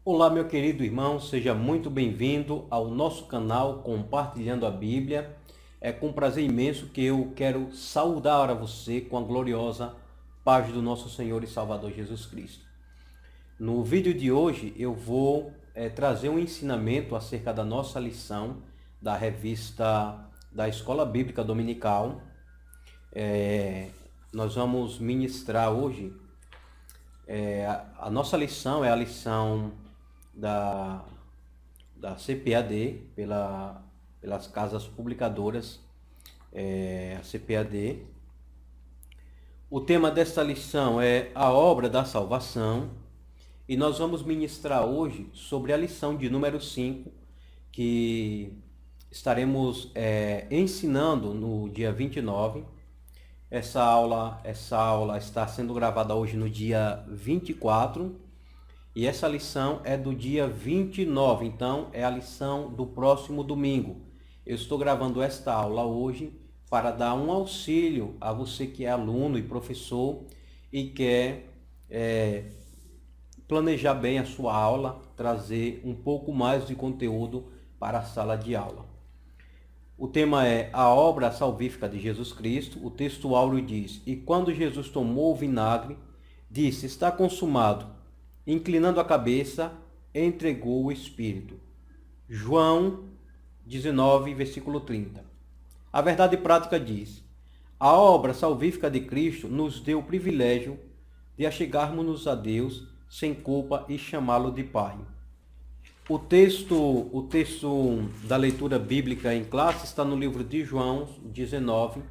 Olá, meu querido irmão, seja muito bem-vindo ao nosso canal Compartilhando a Bíblia. É com prazer imenso que eu quero saudar a você com a gloriosa paz do nosso Senhor e Salvador Jesus Cristo. No vídeo de hoje eu vou trazer um ensinamento acerca da nossa lição da revista da Escola Bíblica Dominical. Nós vamos ministrar hoje, a nossa lição é a lição da CPAD, pelas casas publicadoras, a CPAD. O tema desta lição é a obra da salvação e nós vamos ministrar hoje sobre a lição de número 5, que estaremos ensinando no dia 29. Essa aula está sendo gravada hoje no dia 24. E essa lição é do dia 29, então é a lição do próximo domingo. Eu estou gravando esta aula hoje para dar um auxílio a você que é aluno e professor e quer planejar bem a sua aula, trazer um pouco mais de conteúdo para a sala de aula. O tema é a obra salvífica de Jesus Cristo. O texto áureo diz: E quando Jesus tomou o vinagre, disse: Está consumado. Inclinando a cabeça, entregou o Espírito. João 19, versículo 30. A verdade prática diz: a obra salvífica de Cristo nos deu o privilégio de achegarmos-nos a Deus sem culpa e chamá-lo de Pai. O texto da leitura bíblica em classe está no livro de João 19,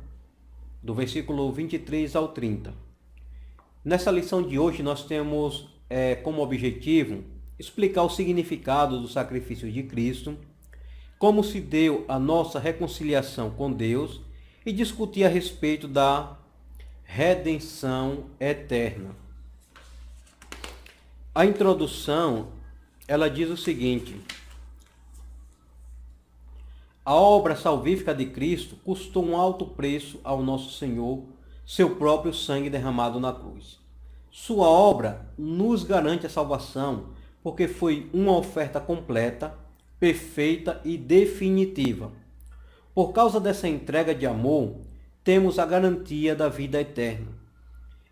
do versículo 23 ao 30. Nessa lição de hoje nós temos como objetivo explicar o significado do sacrifício de Cristo, como se deu a nossa reconciliação com Deus e discutir a respeito da redenção eterna. A introdução, ela diz o seguinte: a obra salvífica de Cristo custou um alto preço ao nosso Senhor, seu próprio sangue derramado na cruz. Sua obra nos garante a salvação, porque foi uma oferta completa, perfeita e definitiva. Por causa dessa entrega de amor, temos a garantia da vida eterna.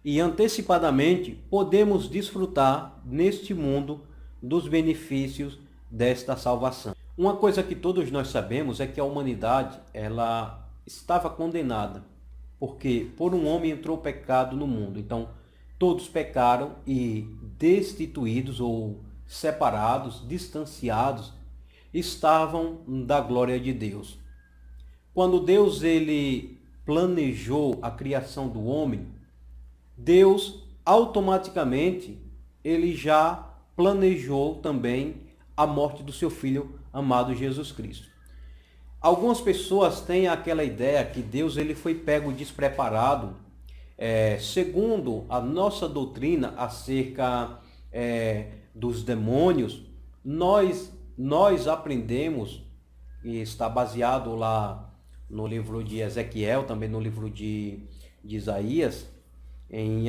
E antecipadamente podemos desfrutar neste mundo dos benefícios desta salvação. Uma coisa que todos nós sabemos é que a humanidade ela estava condenada, porque por um homem entrou o pecado no mundo. Então, todos pecaram e destituídos ou separados, distanciados, estavam da glória de Deus. Quando Deus ele planejou a criação do homem, Deus automaticamente ele já planejou também a morte do seu filho amado Jesus Cristo. Algumas pessoas têm aquela ideia que Deus ele foi pego despreparado. Segundo a nossa doutrina acerca dos demônios, nós aprendemos, e está baseado lá no livro de Ezequiel, também no livro de Isaías, em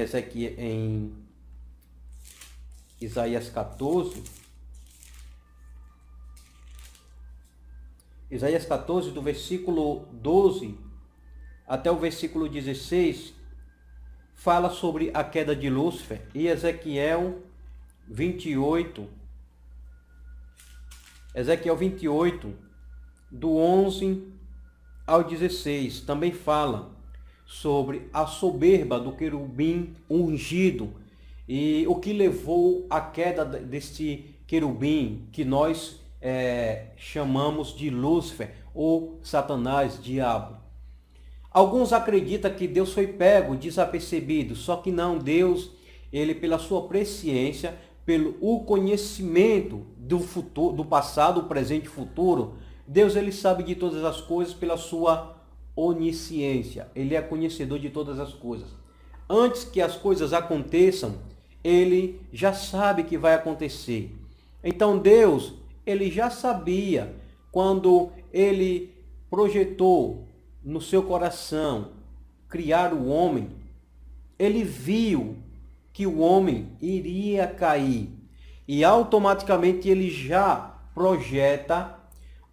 Isaías 14, Isaías 14, do versículo 12 até o versículo 16, fala sobre a queda de Lúcifer. E Ezequiel 28, do 11 ao 16, também fala sobre a soberba do querubim ungido e o que levou à queda deste querubim, que nós chamamos de Lúcifer ou Satanás, diabo. Alguns acreditam que Deus foi pego desapercebido, só que não. Deus, ele pela sua presciência, pelo o conhecimento do futuro, do passado, presente e futuro, Deus ele sabe de todas as coisas pela sua onisciência. Ele é conhecedor de todas as coisas. Antes que as coisas aconteçam, ele já sabe que vai acontecer. Então Deus, ele já sabia quando ele projetou no seu coração criar o homem, ele viu que o homem iria cair. e automaticamente ele já projeta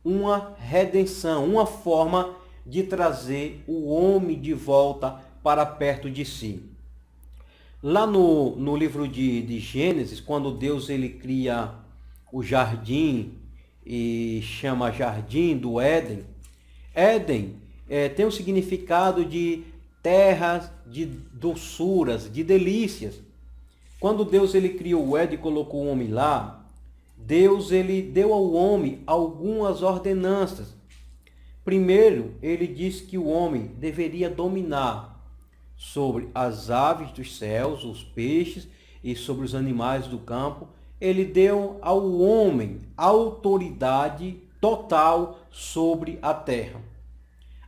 uma redenção, uma forma de trazer o homem de volta para perto de si. Lá no livro de Gênesis, quando Deus ele cria o jardim e chama Jardim do Éden, Éden tem o significado de terras de doçuras, de delícias. Quando Deus ele criou o Éden e colocou o homem lá, Deus ele deu ao homem algumas ordenanças. Primeiro, ele disse que o homem deveria dominar sobre as aves dos céus, os peixes e sobre os animais do campo. Ele deu ao homem autoridade total sobre a terra.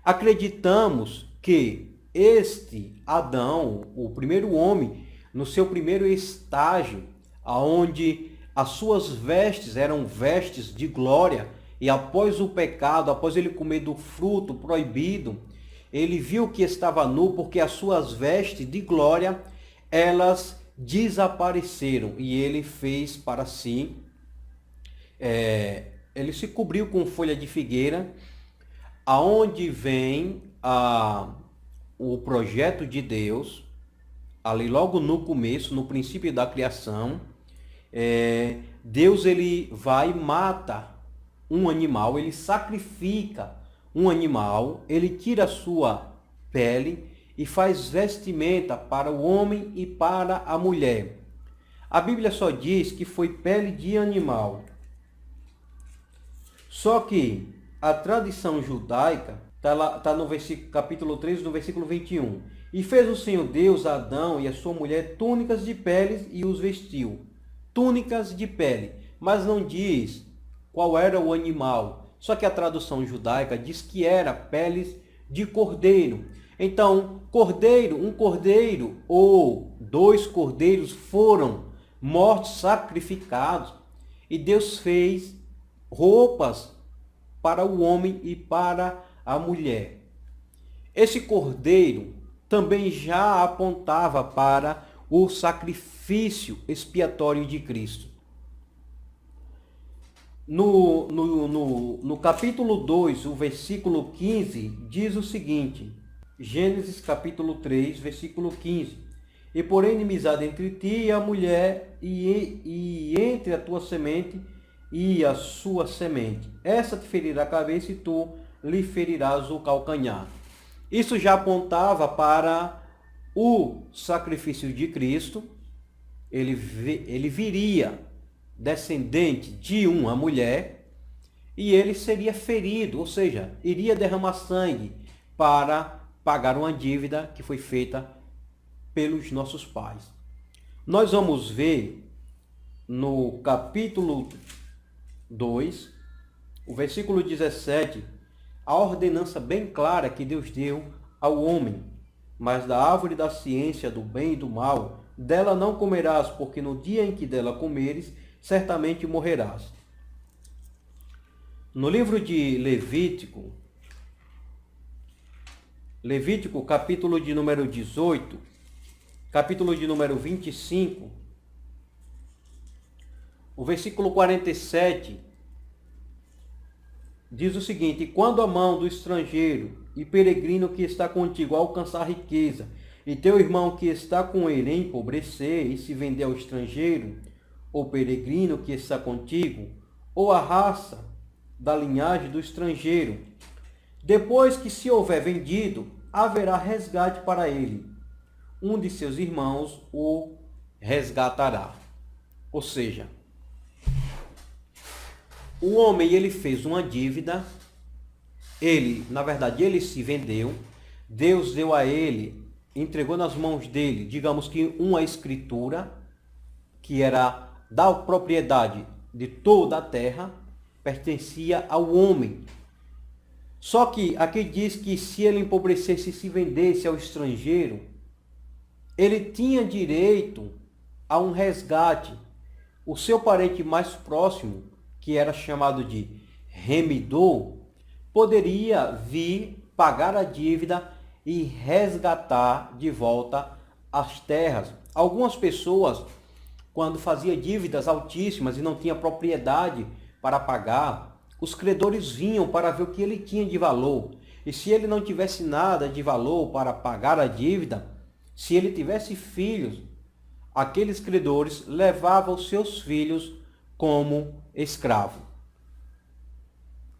Acreditamos que este Adão, o primeiro homem, no seu primeiro estágio, aonde as suas vestes eram vestes de glória, e após o pecado, após ele comer do fruto proibido, ele viu que estava nu, porque as suas vestes de glória, elas desapareceram, e ele fez para si, ele se cobriu com folha de figueira, aonde vem o projeto de Deus, ali logo no começo, no princípio da criação. Deus ele vai e mata um animal, ele sacrifica um animal, ele tira a sua pele e faz vestimenta para o homem e para a mulher. A Bíblia só diz que foi pele de animal. Só que a tradição judaica está no capítulo 3, no versículo 21. E fez o Senhor Deus a Adão e a sua mulher túnicas de peles e os vestiu. Túnicas de pele, mas não diz qual era o animal. Só que a tradução judaica diz que era peles de cordeiro. Então, um cordeiro ou 2 cordeiros foram mortos, sacrificados, e Deus fez roupas para o homem e para a mulher. Esse cordeiro também já apontava para o sacrifício expiatório de Cristo. No capítulo 2, o versículo 15, diz o seguinte, Gênesis capítulo 3, versículo 15, e porém inimizade entre ti e a mulher, e entre a tua semente e a sua semente. Essa te ferirá a cabeça e tu lhe ferirás o calcanhar. Isso já apontava para o sacrifício de Cristo. Ele viria descendente de uma mulher e ele seria ferido, ou seja, iria derramar sangue para pagar uma dívida que foi feita pelos nossos pais. Nós vamos ver no capítulo 2, o versículo 17, a ordenança bem clara que Deus deu ao homem. Mas da árvore da ciência do bem e do mal, dela não comerás, porque no dia em que dela comeres, certamente morrerás. No livro de Levítico, capítulo de número 18, capítulo de número 25, o versículo 47, diz o seguinte: quando a mão do estrangeiro e peregrino que está contigo alcançar riqueza, e teu irmão que está com ele empobrecer e se vender ao estrangeiro, ou peregrino que está contigo, ou a raça da linhagem do estrangeiro, depois que se houver vendido, haverá resgate para ele. Um de seus irmãos o resgatará. Ou seja, o homem ele fez uma dívida, ele se vendeu, Deus deu a ele, entregou nas mãos dele, digamos que uma escritura, que era da propriedade de toda a terra, pertencia ao homem. Só que aqui diz que se ele empobrecesse e se vendesse ao estrangeiro, ele tinha direito a um resgate. O seu parente mais próximo, que era chamado de remidor, poderia vir pagar a dívida e resgatar de volta as terras. Algumas pessoas, quando fazia dívidas altíssimas e não tinha propriedade para pagar, os credores vinham para ver o que ele tinha de valor. E se ele não tivesse nada de valor para pagar a dívida, se ele tivesse filhos, aqueles credores levavam os seus filhos como escravo.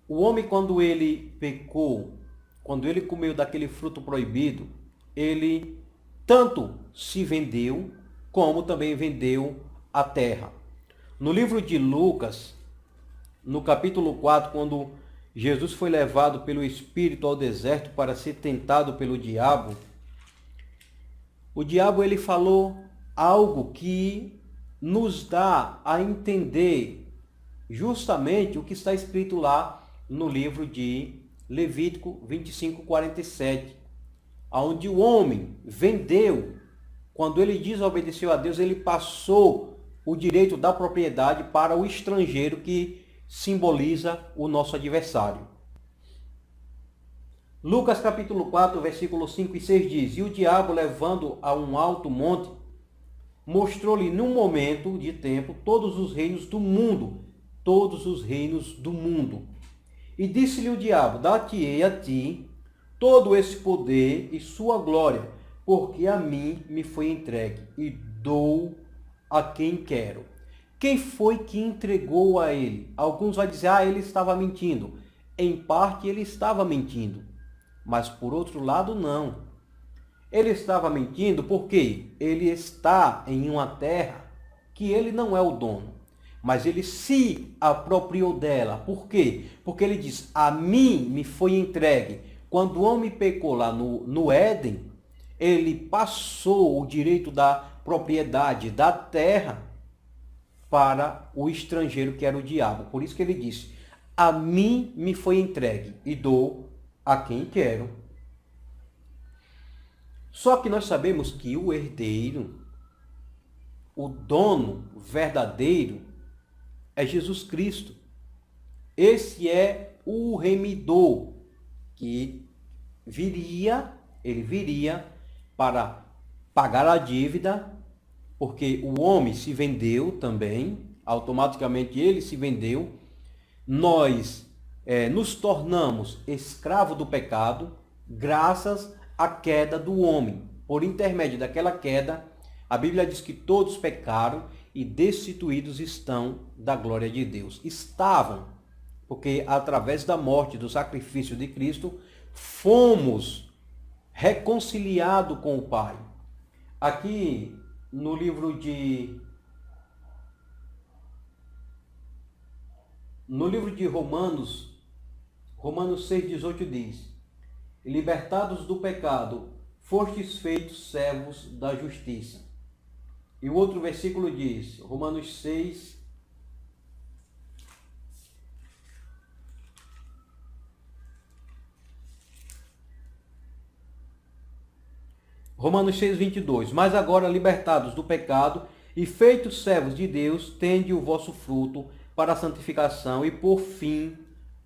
O homem, quando ele pecou, quando ele comeu daquele fruto proibido, ele tanto se vendeu, como também vendeu a terra. No livro de Lucas, no capítulo 4, quando Jesus foi levado pelo Espírito ao deserto para ser tentado pelo diabo, o diabo ele falou algo que nos dá a entender justamente o que está escrito lá no livro de Levítico 25:47, onde o homem vendeu, quando ele desobedeceu a Deus, ele passou o direito da propriedade para o estrangeiro, que simboliza o nosso adversário. Lucas capítulo 4, versículos 5 e 6 diz: E o diabo, levando a um alto monte, mostrou-lhe num momento de tempo todos os reinos do mundo, todos os reinos do mundo. E disse-lhe o diabo: Dar-te-ei a ti todo esse poder e sua glória, porque a mim me foi entregue, e dou a quem quero. Quem foi que entregou a ele? Alguns vão dizer, ele estava mentindo. Em parte ele estava mentindo, mas por outro lado não. Ele estava mentindo porque ele está em uma terra que ele não é o dono, mas ele se apropriou dela. Por quê? Porque ele diz, a mim me foi entregue. Quando o homem pecou lá no Éden, ele passou o direito da propriedade da terra para o estrangeiro, que era o diabo. Por isso que ele disse, a mim me foi entregue e dou a quem quero. Só que nós sabemos que o herdeiro, o dono verdadeiro, é Jesus Cristo. Esse é o remidor que ele viria para pagar a dívida, porque o homem se vendeu também, automaticamente ele se vendeu. Nós nos tornamos escravos do pecado, graças à queda do homem. Por intermédio daquela queda, a Bíblia diz que todos pecaram e destituídos estão da glória de Deus. Estavam, porque através da morte, do sacrifício de Cristo, fomos reconciliados com o Pai. Aqui no livro de Romanos 6,18 diz: libertados do pecado, fostes feitos servos da justiça. E o outro versículo diz, Romanos 6, Romanos 6:22. Mas agora, libertados do pecado e feitos servos de Deus, tende o vosso fruto para a santificação e, por fim,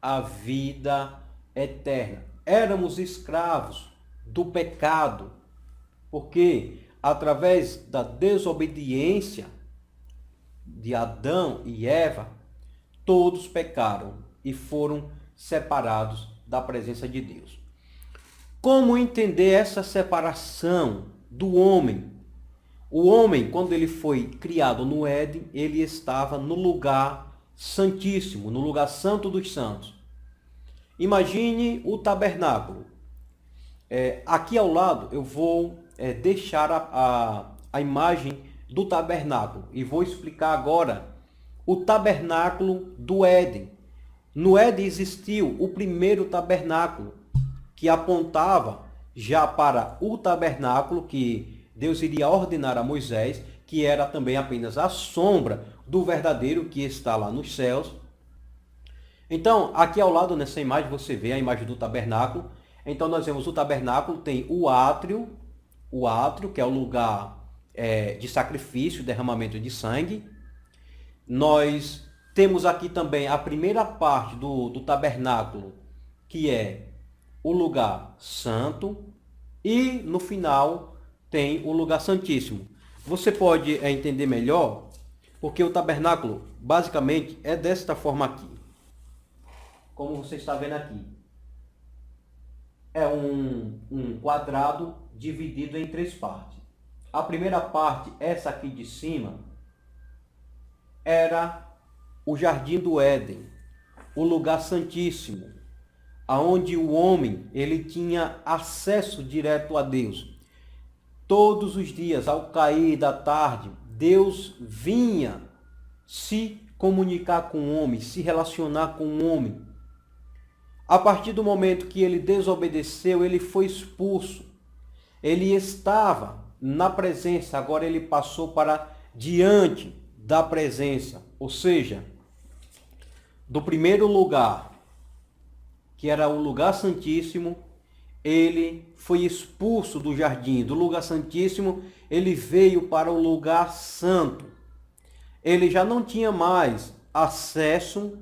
a vida eterna. Éramos escravos do pecado, porque através da desobediência de Adão e Eva, todos pecaram e foram separados da presença de Deus. Como entender essa separação do homem? O homem, quando ele foi criado no Éden, ele estava no lugar santíssimo, no lugar santo dos santos. Imagine o tabernáculo. Aqui ao lado eu vou deixar a imagem do tabernáculo e vou explicar agora o tabernáculo do Éden. No Éden existiu o primeiro tabernáculo, que apontava já para o tabernáculo que Deus iria ordenar a Moisés, que era também apenas a sombra do verdadeiro que está lá nos céus. Então, aqui ao lado nessa imagem você vê a imagem do tabernáculo. Então nós vemos o tabernáculo, tem o átrio que é o lugar de sacrifício, derramamento de sangue. Nós temos aqui também a primeira parte do tabernáculo, que é o lugar santo, e no final tem o lugar santíssimo. Você pode entender melhor Porque o tabernáculo, basicamente, é desta forma aqui. Como você está vendo aqui. É um quadrado dividido em 3 partes. A primeira parte, essa aqui de cima, era o Jardim do Éden, o lugar santíssimo, aonde o homem ele tinha acesso direto a Deus. Todos os dias, ao cair da tarde, Deus vinha se comunicar com o homem, se relacionar com o homem. A partir do momento que ele desobedeceu, ele foi expulso. Ele estava na presença, agora ele passou para diante da presença. Ou seja, do primeiro lugar, que era o lugar santíssimo, ele foi expulso do jardim. Do lugar santíssimo, ele veio para o lugar santo. Ele já não tinha mais acesso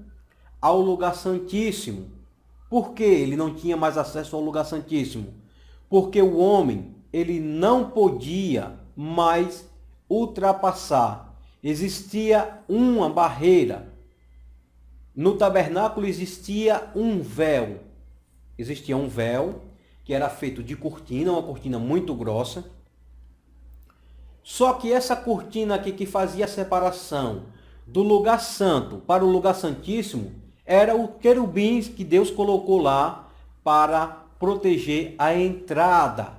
ao lugar santíssimo. Por que ele não tinha mais acesso ao lugar santíssimo? Porque o homem, ele não podia mais ultrapassar. Existia uma barreira. No tabernáculo existia um véu. Existia um véu que era feito de cortina, uma cortina muito grossa. Só que essa cortina aqui que fazia a separação do lugar santo para o lugar santíssimo era o querubim que Deus colocou lá para proteger a entrada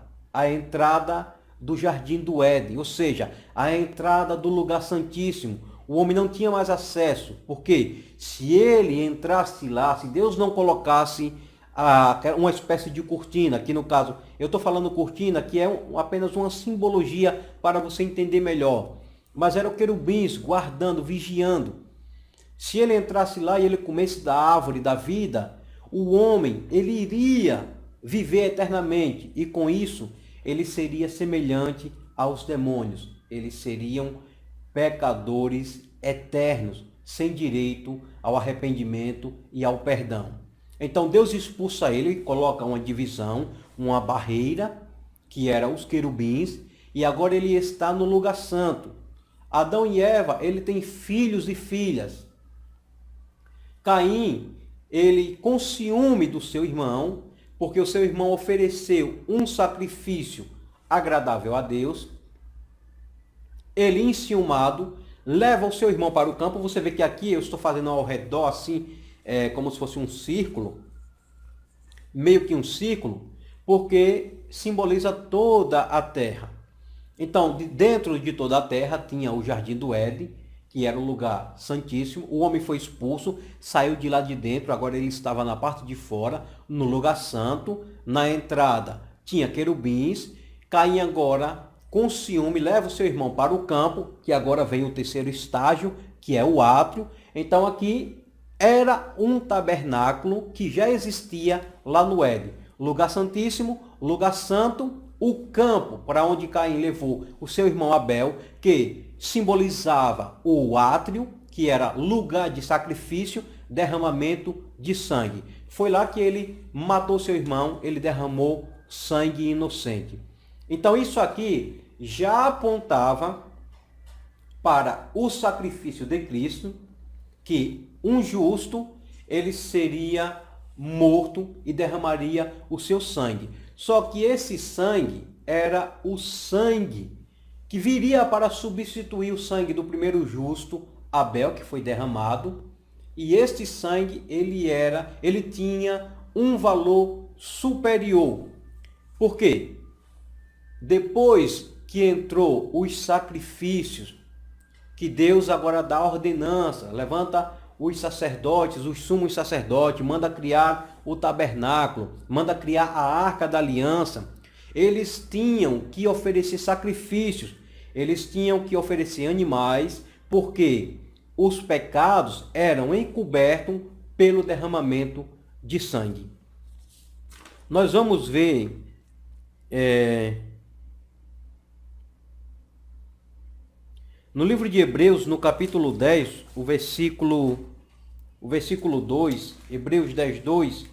do Jardim do Éden, ou seja, a entrada do lugar santíssimo. O homem não tinha mais acesso, porque se ele entrasse lá, se Deus não colocasse uma espécie de cortina, que no caso, eu estou falando cortina, que é apenas uma simbologia para você entender melhor, mas era o querubins guardando, vigiando. Se ele entrasse lá e ele comesse da árvore da vida, o homem, ele iria viver eternamente, e com isso, ele seria semelhante aos demônios. Eles seriam pecadores eternos, sem direito ao arrependimento e ao perdão. Então Deus expulsa ele, coloca uma divisão, uma barreira, que era os querubins, e agora ele está no lugar santo. Adão e Eva, ele tem filhos e filhas. Caim, ele com ciúme do seu irmão, porque o seu irmão ofereceu um sacrifício agradável a Deus, ele enciumado, leva o seu irmão para o campo. Você vê que aqui eu estou fazendo ao redor assim, como se fosse um círculo, meio que um círculo, porque simboliza toda a terra. Então, dentro de toda a terra tinha o Jardim do Éden, que era o lugar santíssimo. O homem foi expulso, saiu de lá de dentro, agora ele estava na parte de fora, no lugar santo. Na entrada tinha querubins. Caim agora, com ciúme, leva o seu irmão para o campo, que agora vem o terceiro estágio, que é o átrio. Então aqui era um tabernáculo que já existia lá no Éden. Lugar santíssimo, lugar santo, o campo para onde Caim levou o seu irmão Abel, que simbolizava o átrio, que era lugar de sacrifício, derramamento de sangue. Foi lá que ele matou seu irmão, ele derramou sangue inocente. Então isso aqui já apontava para o sacrifício de Cristo, que um justo, ele seria morto e derramaria o seu sangue. Só que esse sangue era o sangue que viria para substituir o sangue do primeiro justo, Abel, que foi derramado. E este sangue, ele tinha um valor superior. Por quê? Depois que entrou os sacrifícios, que Deus agora dá ordenança, levanta os sacerdotes, os sumos sacerdotes, manda criar o tabernáculo, manda criar a arca da aliança. Eles tinham que oferecer sacrifícios, eles tinham que oferecer animais, porque os pecados eram encobertos pelo derramamento de sangue. Nós vamos ver no livro de Hebreus, no capítulo 10, o versículo 2, Hebreus 10, 2,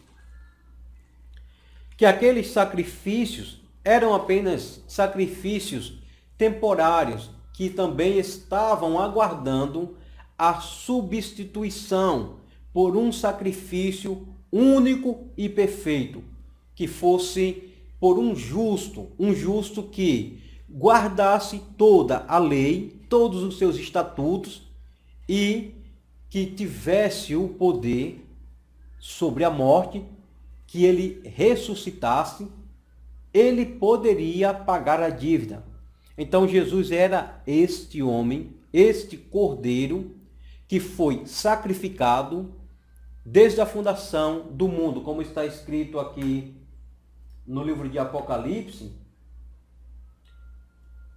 que aqueles sacrifícios eram apenas sacrifícios temporários, que também estavam aguardando a substituição por um sacrifício único e perfeito, que fosse por um justo que guardasse toda a lei, todos os seus estatutos e que tivesse o poder sobre a morte, que ele ressuscitasse, ele poderia pagar a dívida. Então Jesus era este homem, este cordeiro, que foi sacrificado desde a fundação do mundo, como está escrito aqui no livro de Apocalipse,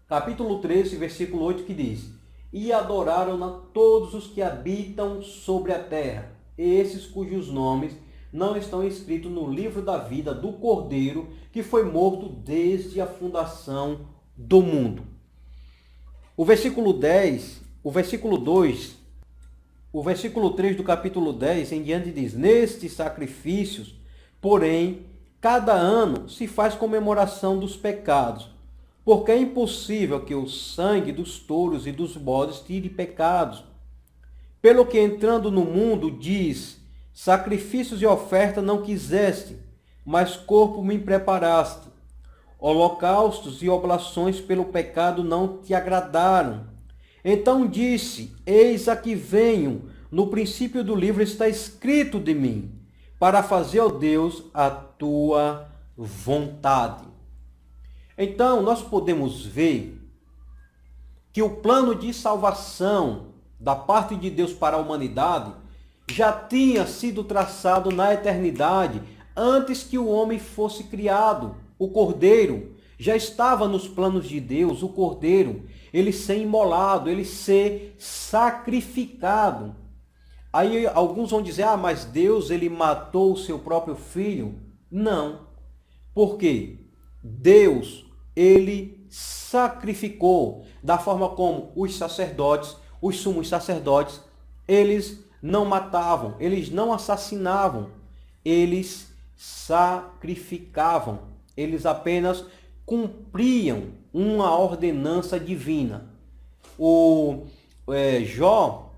capítulo 13, versículo 8, que diz: E adoraram todos os que habitam sobre a terra, esses cujos nomes não estão escritos no livro da vida do Cordeiro, que foi morto desde a fundação do mundo. O versículo 10, o versículo 2, o versículo 3 do capítulo 10 em diante diz: Nestes sacrifícios, porém, cada ano se faz comemoração dos pecados, porque é impossível que o sangue dos touros e dos bodes tire pecados. Pelo que entrando no mundo diz: Sacrifícios e oferta não quiseste, mas corpo me preparaste. Holocaustos e oblações pelo pecado não te agradaram. Então disse: Eis aqui venho, no princípio do livro está escrito de mim, para fazer, ó Deus, a tua vontade. Então nós podemos ver que o plano de salvação da parte de Deus para a humanidade já tinha sido traçado na eternidade, antes que o homem fosse criado. O Cordeiro já estava nos planos de Deus, o Cordeiro, ele ser imolado, ele ser sacrificado. Aí alguns vão dizer: mas Deus, ele matou o seu próprio filho. Não. Por quê? Deus, ele sacrificou, da forma como os sacerdotes, os sumos sacerdotes, eles não matavam, eles não assassinavam, eles sacrificavam, eles apenas cumpriam uma ordenança divina. Jó,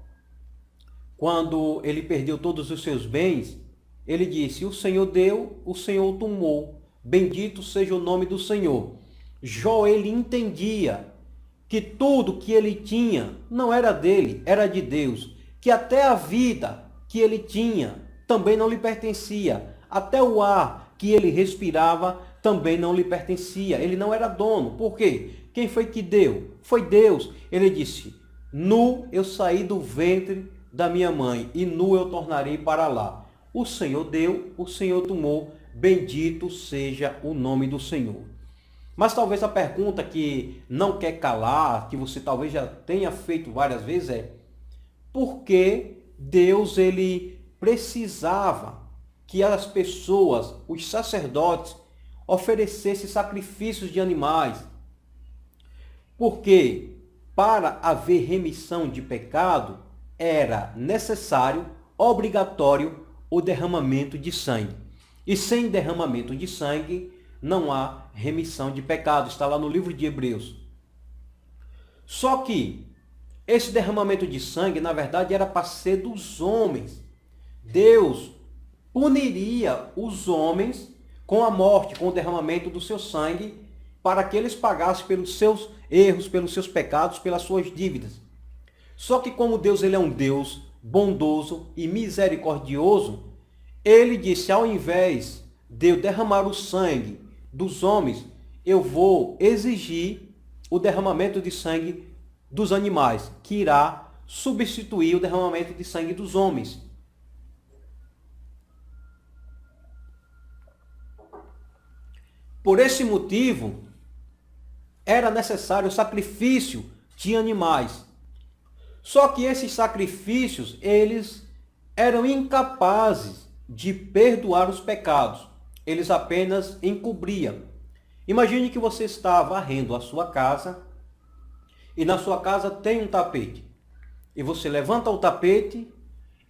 quando ele perdeu todos os seus bens, ele disse: o Senhor deu, o Senhor tomou, bendito seja o nome do Senhor. Jó, ele entendia que tudo que ele tinha não era dele, era de Deus, que até a vida que ele tinha também não lhe pertencia, até o ar que ele respirava também não lhe pertencia, ele não era dono. Por quê? Quem foi que deu? Foi Deus. Ele disse: nu eu saí do ventre da minha mãe, e nu eu tornarei para lá. O Senhor deu, o Senhor tomou, bendito seja o nome do Senhor. Mas talvez a pergunta que não quer calar, que você talvez já tenha feito várias vezes, é: por que Deus, ele precisava que as pessoas, os sacerdotes, oferecessem sacrifícios de animais? Porque para haver remissão de pecado era necessário, obrigatório, o derramamento de sangue. E sem derramamento de sangue não há remissão de pecado. Está lá no livro de Hebreus. Só que esse derramamento de sangue, na verdade, era para ser dos homens. Deus puniria os homens com a morte, com o derramamento do seu sangue, para que eles pagassem pelos seus erros, pelos seus pecados, pelas suas dívidas. Só que como Deus, ele é um Deus bondoso e misericordioso, ele disse: ao invés de eu derramar o sangue dos homens, eu vou exigir o derramamento de sangue dos animais, que irá substituir o derramamento de sangue dos homens. Por esse motivo, era necessário o sacrifício de animais. Só que esses sacrifícios, eles eram incapazes de perdoar os pecados. Eles apenas encobriam. Imagine que você está varrendo a sua casa e na sua casa tem um tapete. E você levanta o tapete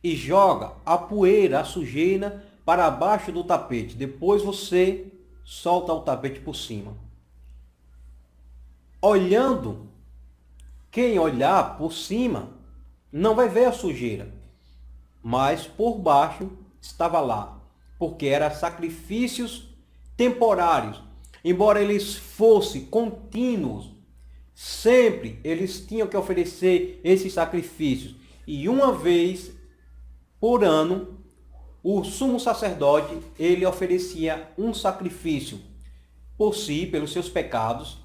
e joga a poeira, a sujeira para baixo do tapete. Depois você solta o tapete por cima. Olhando quem olhar por cima não vai ver a sujeira, mas por baixo estava lá, porque eram sacrifícios temporários. Embora eles fossem contínuos, sempre eles tinham que oferecer esses sacrifícios. E uma vez por ano, o sumo sacerdote, ele oferecia um sacrifício por si, pelos seus pecados.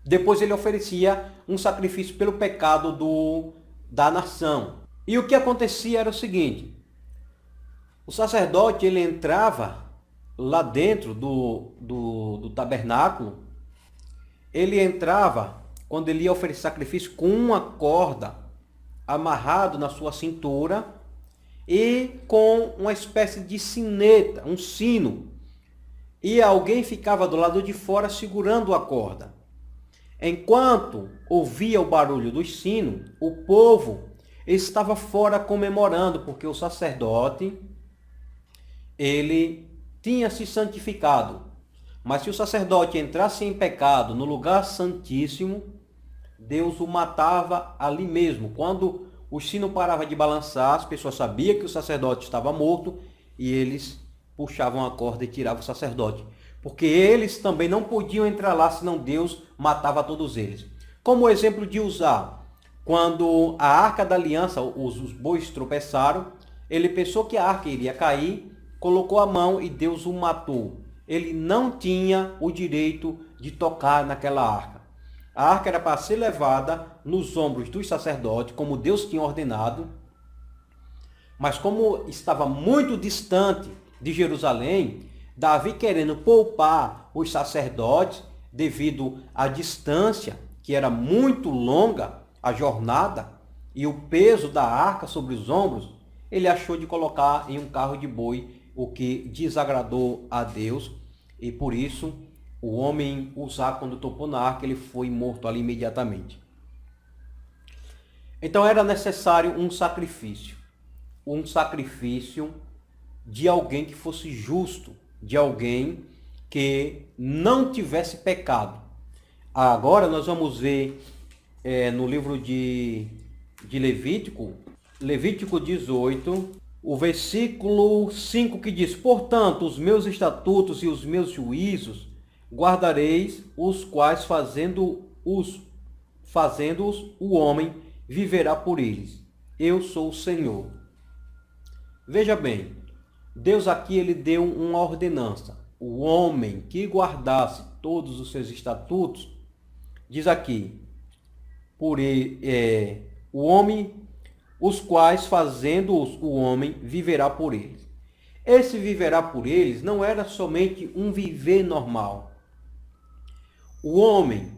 Depois ele oferecia um sacrifício pelo pecado da nação. E o que acontecia era o seguinte: o sacerdote, ele entrava lá dentro do tabernáculo, ele entrava, quando ele ia oferecer sacrifício, com uma corda amarrado na sua cintura e com uma espécie de sineta, um sino. E alguém ficava do lado de fora segurando a corda. Enquanto ouvia o barulho do sino, o povo estava fora comemorando, porque o sacerdote, ele tinha se santificado. Mas se o sacerdote entrasse em pecado no lugar santíssimo, Deus o matava ali mesmo. Quando o sino parava de balançar, as pessoas sabiam que o sacerdote estava morto e eles puxavam a corda e tiravam o sacerdote. Porque eles também não podiam entrar lá, senão Deus matava todos eles. Como exemplo de usar, quando a arca da aliança, os bois tropeçaram, ele pensou que a arca iria cair, colocou a mão e Deus o matou. Ele não tinha o direito de tocar naquela arca. A arca era para ser levada nos ombros dos sacerdotes, como Deus tinha ordenado. Mas como estava muito distante de Jerusalém, Davi, querendo poupar os sacerdotes, devido à distância, que era muito longa, a jornada, e o peso da arca sobre os ombros, ele achou de colocar em um carro de boi, o que desagradou a Deus, e por isso o homem Uzá, quando topou na arca, ele foi morto ali imediatamente. Então era necessário um sacrifício de alguém que fosse justo, de alguém que não tivesse pecado. Agora nós vamos ver no livro de Levítico, Levítico 18, o versículo 5, que diz: portanto, os meus estatutos e os meus juízos guardareis, os quais fazendo-os o homem viverá por eles. Eu sou o Senhor. Veja bem, Deus aqui ele deu uma ordenança. O homem que guardasse todos os seus estatutos, diz aqui, por ele, o homem, os quais fazendo-os o homem viverá por eles. Esse viverá por eles não era somente um viver normal. O homem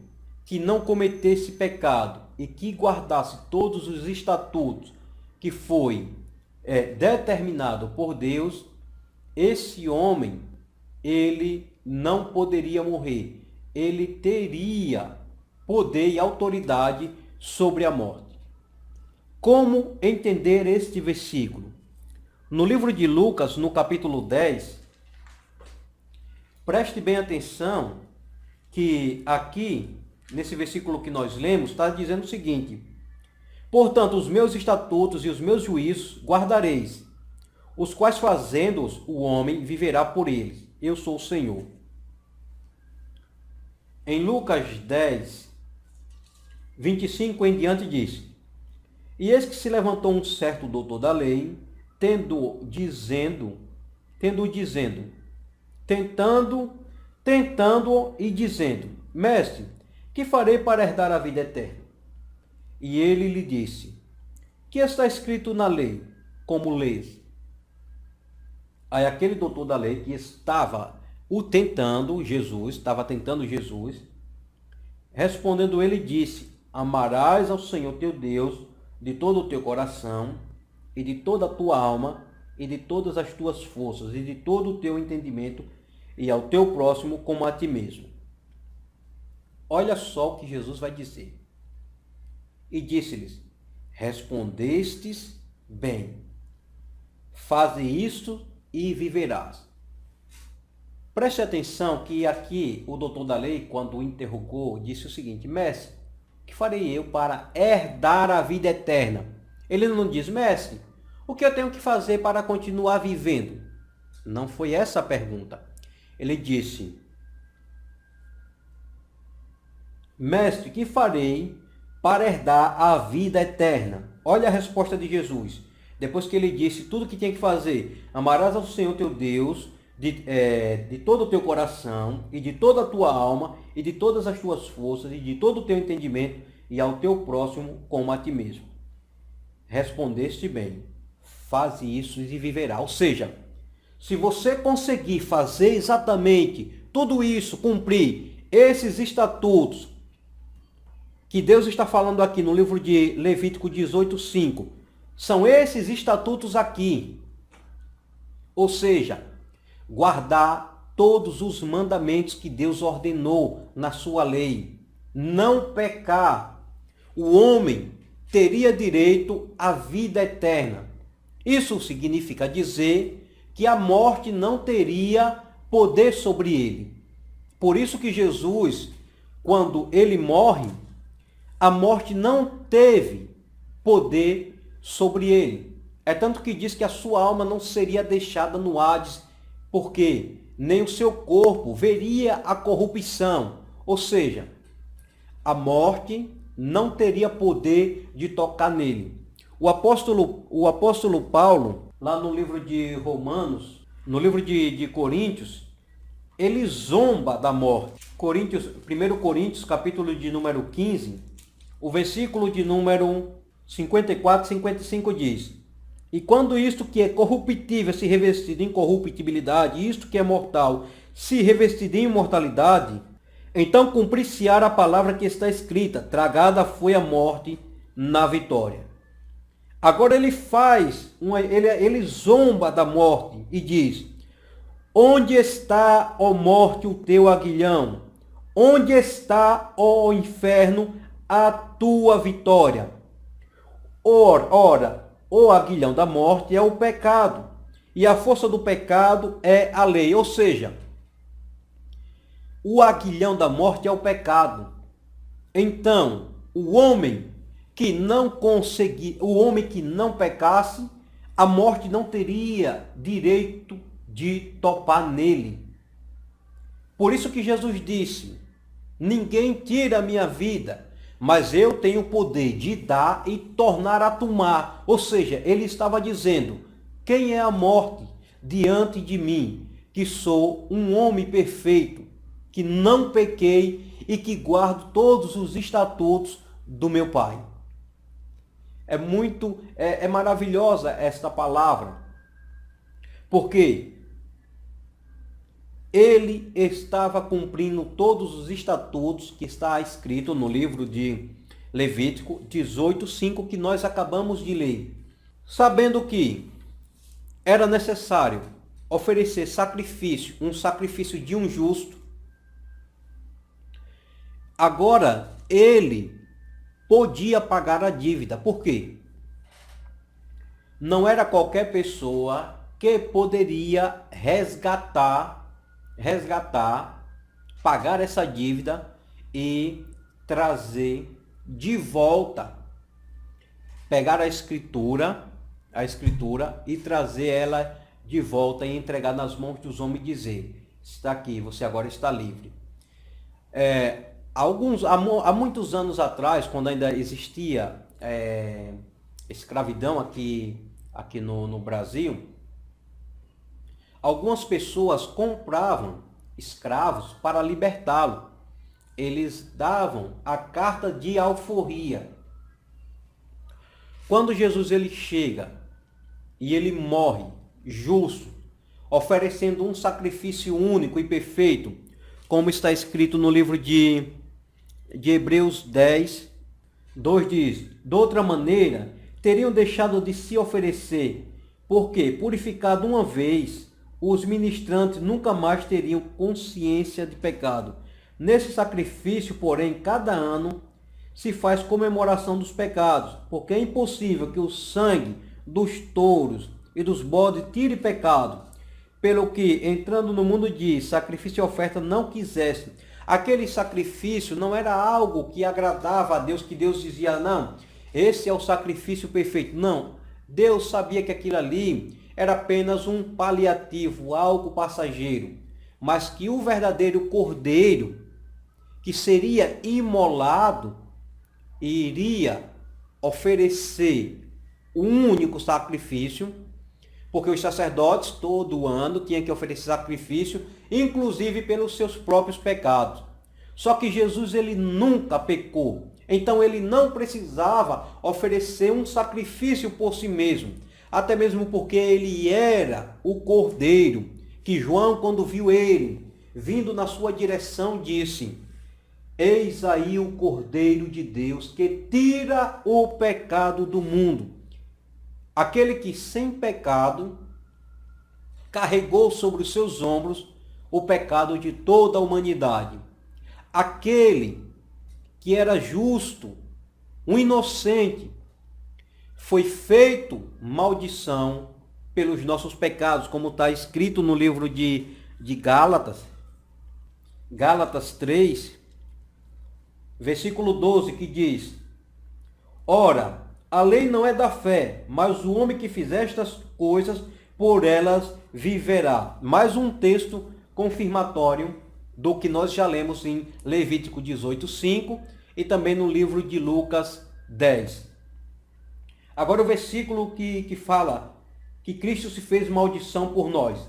que não cometesse pecado e que guardasse todos os estatutos que foi determinado por Deus, esse homem, ele não poderia morrer. Ele teria poder e autoridade sobre a morte. Como entender este versículo? No livro de Lucas, no capítulo 10, preste bem atenção que aqui, nesse versículo que nós lemos, está dizendo o seguinte: portanto, os meus estatutos e os meus juízos guardareis, os quais fazendo-os o homem viverá por eles. Eu sou o Senhor. Em Lucas 10, 25 em diante diz: e eis que se levantou um certo doutor da lei, tentando e dizendo: mestre, que farei para herdar a vida eterna? E ele lhe disse: que está escrito na lei, como lês? Aí aquele doutor da lei que estava tentando Jesus, respondendo ele disse: amarás ao Senhor teu Deus de todo o teu coração e de toda a tua alma e de todas as tuas forças e de todo o teu entendimento, e ao teu próximo como a ti mesmo. Olha só o que Jesus vai dizer. E disse-lhes: respondestes bem, faze isto e viverás. Preste atenção que aqui o doutor da lei, quando o interrogou, disse o seguinte: mestre, que farei eu para herdar a vida eterna? Ele não diz, mestre, o que eu tenho que fazer para continuar vivendo? Não foi essa a pergunta. Ele disse, mestre, que farei para herdar a vida eterna? Olha a resposta de Jesus. Depois que ele disse tudo o que tinha que fazer, amarás ao Senhor teu Deus de todo o teu coração e de toda a tua alma e de todas as tuas forças e de todo o teu entendimento e ao teu próximo como a ti mesmo. Respondeste bem, faze isso e viverá. Ou seja, se você conseguir fazer exatamente tudo isso, cumprir esses estatutos que Deus está falando aqui no livro de Levítico 18:5, são esses estatutos aqui. Ou seja, guardar todos os mandamentos que Deus ordenou na sua lei. Não pecar. O homem teria direito à vida eterna. Isso significa dizer que a morte não teria poder sobre ele. Por isso que Jesus, quando ele morre, a morte não teve poder sobre ele. É tanto que diz que a sua alma não seria deixada no Hades, porque nem o seu corpo veria a corrupção. Ou seja, a morte não teria poder de tocar nele. O apóstolo Paulo, lá no livro de Romanos, no livro de Coríntios, ele zomba da morte. 1 Coríntios, capítulo de número 15, o versículo de número 54 e 55 diz: e quando isto que é corruptível se revestir de incorruptibilidade, isto que é mortal se revestir de imortalidade, então cumprir-se-á a palavra que está escrita, tragada foi a morte na vitória. Agora ele ele zomba da morte e diz: onde está, ó morte, o teu aguilhão? Onde está, ó inferno, a tua vitória? Ora, o aguilhão da morte é o pecado, e a força do pecado é a lei. Ou seja, o aguilhão da morte é o pecado. Então, o homem que não pecasse, a morte não teria direito de topar nele. Por isso que Jesus disse: ninguém tira a minha vida, mas eu tenho o poder de dar e tornar a tomar. Ou seja, ele estava dizendo: quem é a morte diante de mim, que sou um homem perfeito, que não pequei e que guardo todos os estatutos do meu Pai. É maravilhosa esta palavra, porque ele estava cumprindo todos os estatutos que está escrito no livro de Levítico 18:5, que nós acabamos de ler, sabendo que era necessário oferecer sacrifício, um sacrifício de um justo. Agora ele podia pagar a dívida. Por quê? Não era qualquer pessoa que poderia resgatar, pagar essa dívida e trazer de volta, pegar a escritura e trazer ela de volta e entregar nas mãos dos homens e dizer: está aqui, você agora está livre. Há muitos anos atrás, quando ainda existia escravidão aqui no Brasil, algumas pessoas compravam escravos para libertá-lo. Eles davam a carta de alforria. Quando Jesus ele chega e ele morre justo, oferecendo um sacrifício único e perfeito, como está escrito no livro de Hebreus 10:2 diz: de outra maneira, teriam deixado de se oferecer, porque, purificado uma vez, os ministrantes nunca mais teriam consciência de pecado. Nesse sacrifício, porém, cada ano se faz comemoração dos pecados, porque é impossível que o sangue dos touros e dos bodes tire pecado. Pelo que, entrando no mundo de sacrifício e oferta, não quisesse Aquele sacrifício não era algo que agradava a Deus, que Deus dizia, não, esse é o sacrifício perfeito. Não, Deus sabia que aquilo ali era apenas um paliativo, algo passageiro, mas que o verdadeiro cordeiro, que seria imolado, iria oferecer um único sacrifício, porque os sacerdotes todo ano tinham que oferecer sacrifício, inclusive pelos seus próprios pecados. Só que Jesus, ele nunca pecou. Então ele não precisava oferecer um sacrifício por si mesmo. Até mesmo porque ele era o cordeiro, que João, quando viu ele vindo na sua direção, disse: eis aí o Cordeiro de Deus que tira o pecado do mundo. Aquele que sem pecado carregou sobre os seus ombros o pecado de toda a humanidade. Aquele que era justo, um inocente, foi feito maldição pelos nossos pecados, como está escrito no livro de Gálatas, Gálatas 3, versículo 12, que diz: ora, a lei não é da fé, mas o homem que fizer estas coisas, por elas viverá. Mais um texto confirmatório do que nós já lemos em Levítico 18:5 e também no livro de Lucas 10. Agora o versículo que fala que Cristo se fez maldição por nós.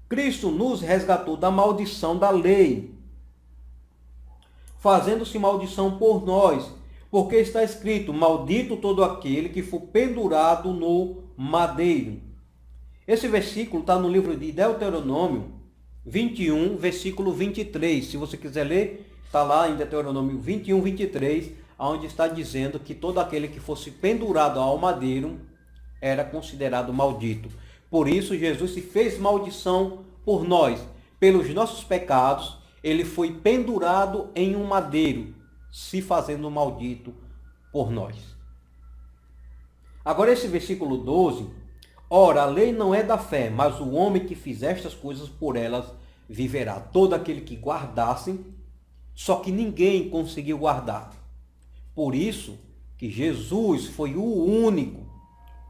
Cristo nos resgatou da maldição da lei, fazendo-se maldição por nós, porque está escrito: maldito todo aquele que for pendurado no madeiro. Esse versículo está no livro de Deuteronômio 21, versículo 23. Se você quiser ler, está lá em Deuteronômio 21, 23, onde está dizendo que todo aquele que fosse pendurado ao madeiro era considerado maldito. Por isso, Jesus se fez maldição por nós. Pelos nossos pecados, ele foi pendurado em um madeiro, se fazendo maldito por nós. Agora esse versículo 12, ora, a lei não é da fé, mas o homem que fizer estas coisas por elas viverá. Todo aquele que guardasse, só que ninguém conseguiu guardar. Por isso que Jesus foi o único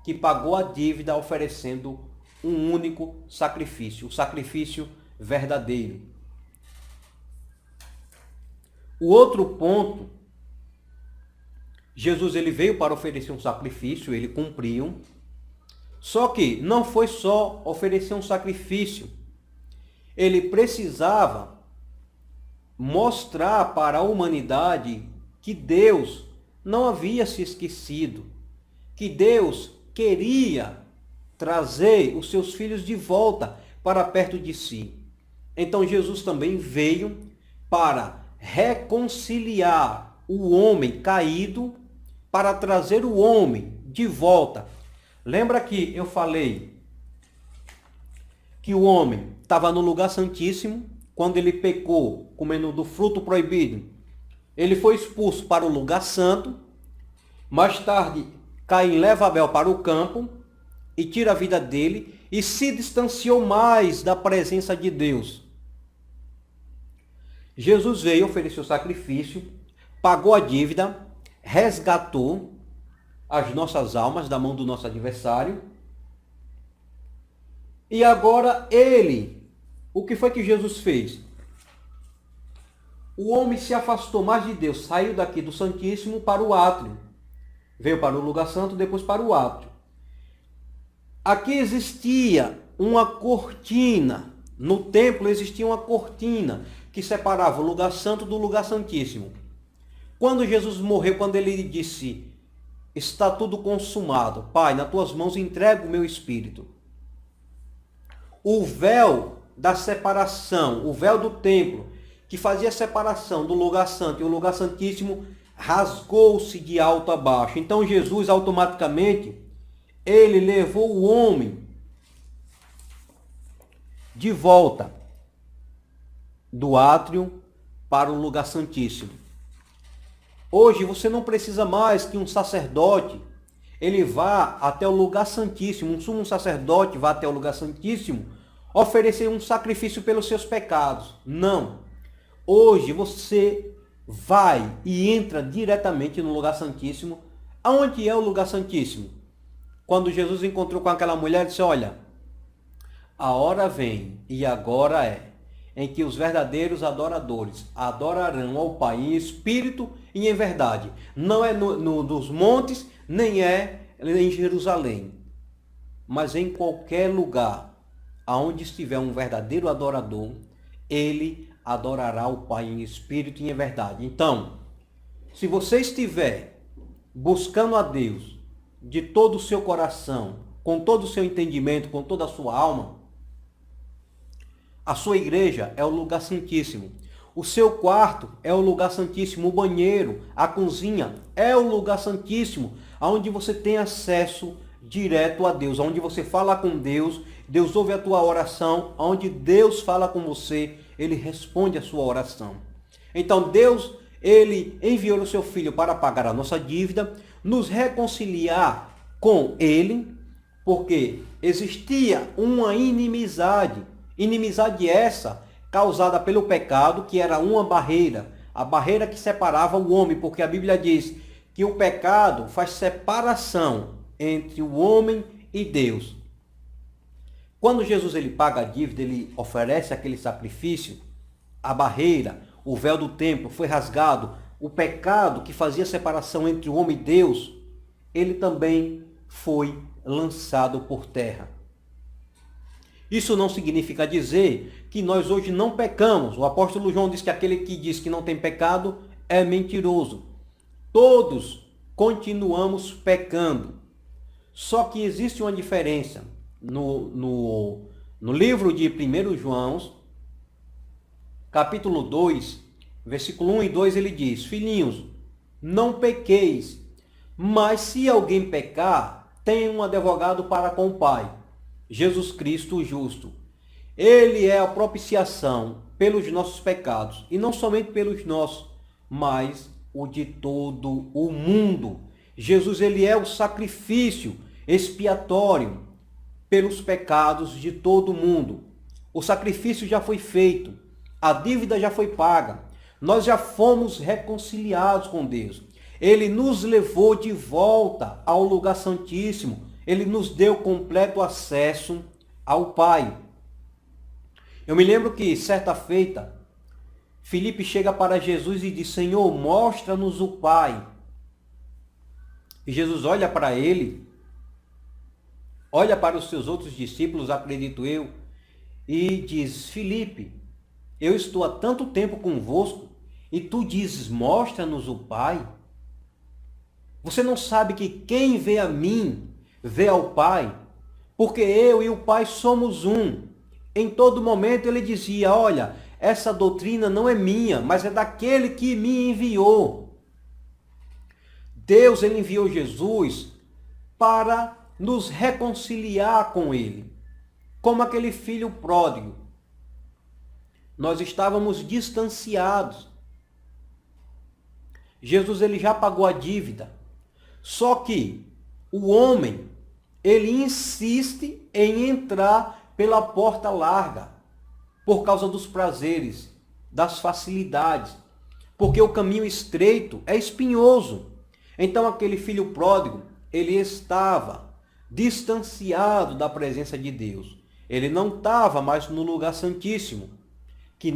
que pagou a dívida oferecendo um único sacrifício, o sacrifício verdadeiro. O outro ponto, Jesus ele veio para oferecer um sacrifício, ele cumpriu. Só que não foi só oferecer um sacrifício. Ele precisava mostrar para a humanidade que Deus não havia se esquecido, que Deus queria trazer os seus filhos de volta para perto de si. Então Jesus também veio para reconciliar o homem caído, para trazer o homem de volta. Lembra que eu falei que o homem estava no lugar santíssimo quando ele pecou, comendo do fruto proibido? Ele foi expulso para o lugar santo. Mais tarde, Caim leva Abel para o campo e tira a vida dele e se distanciou mais da presença de Deus. Jesus veio, ofereceu sacrifício, pagou a dívida, resgatou as nossas almas da mão do nosso adversário. E agora o que foi que Jesus fez? O homem se afastou mais de Deus, saiu daqui do Santíssimo para o átrio. Veio para o lugar santo, depois para o átrio. Aqui existia uma cortina, no templo existia uma cortina que separava o lugar santo do lugar santíssimo. Quando Jesus morreu, quando ele disse: está tudo consumado, Pai, nas tuas mãos entrego o meu espírito. O véu da separação, o véu do templo, que fazia a separação do lugar santo e o lugar santíssimo, rasgou-se de alto a baixo. Então Jesus automaticamente, ele levou o homem de volta do átrio para o lugar santíssimo. Hoje você não precisa mais que um sacerdote ele vá até o lugar santíssimo, um sumo sacerdote vá até o lugar santíssimo oferecer um sacrifício pelos seus pecados. Não. Hoje você vai e entra diretamente no lugar santíssimo. Aonde é o lugar santíssimo? Quando Jesus encontrou com aquela mulher, ele disse, olha, a hora vem e agora é, em que os verdadeiros adoradores adorarão ao Pai em espírito e em verdade. Não é nos montes, nem é em Jerusalém, mas em qualquer lugar aonde estiver um verdadeiro adorador, ele adorará o Pai em espírito e em verdade. Então, se você estiver buscando a Deus de todo o seu coração, com todo o seu entendimento, com toda a sua alma, a sua igreja é o lugar santíssimo. O seu quarto é o lugar santíssimo. O banheiro, a cozinha é o lugar santíssimo, onde você tem acesso direto a Deus, onde você fala com Deus, Deus ouve a tua oração, onde Deus fala com você, Ele responde a sua oração. Então Deus, Ele enviou o seu Filho para pagar a nossa dívida, nos reconciliar com Ele, porque existia uma inimizade. Inimizade essa causada pelo pecado, que era uma barreira, a barreira que separava o homem, porque a Bíblia diz que o pecado faz separação entre o homem e Deus. Quando Jesus ele paga a dívida, ele oferece aquele sacrifício, a barreira, o véu do templo foi rasgado, o pecado que fazia separação entre o homem e Deus, ele também foi lançado por terra. Isso não significa dizer que nós hoje não pecamos. O apóstolo João diz que aquele que diz que não tem pecado é mentiroso. Todos continuamos pecando. Só que existe uma diferença. No livro de 1 João, capítulo 2, versículo 1 e 2, ele diz, filhinhos, não pequeis, mas se alguém pecar, tem um advogado para com o Pai, Jesus Cristo o justo. Ele é a propiciação pelos nossos pecados, e não somente pelos nossos, mas o de todo o mundo. Jesus, ele é o sacrifício expiatório pelos pecados de todo o mundo. O sacrifício já foi feito, a dívida já foi paga, nós já fomos reconciliados com Deus. Ele nos levou de volta ao lugar santíssimo, ele nos deu completo acesso ao Pai. Eu me lembro que, certa feita, Filipe chega para Jesus e diz, Senhor, mostra-nos o Pai. E Jesus olha para ele, olha para os seus outros discípulos, acredito eu, e diz, Filipe, eu estou há tanto tempo convosco, e tu dizes, mostra-nos o Pai. Você não sabe que quem vê a mim, vê ao Pai, porque eu e o Pai somos um. Em todo momento ele dizia, olha, essa doutrina não é minha, mas é daquele que me enviou. Deus, ele enviou Jesus para nos reconciliar com ele, como aquele filho pródigo. Nós estávamos distanciados. Jesus, ele já pagou a dívida. Só que o homem, ele insiste em entrar pela porta larga, por causa dos prazeres, das facilidades, porque o caminho estreito é espinhoso. Então aquele filho pródigo, ele estava distanciado da presença de Deus. Ele não estava mais no lugar santíssimo, que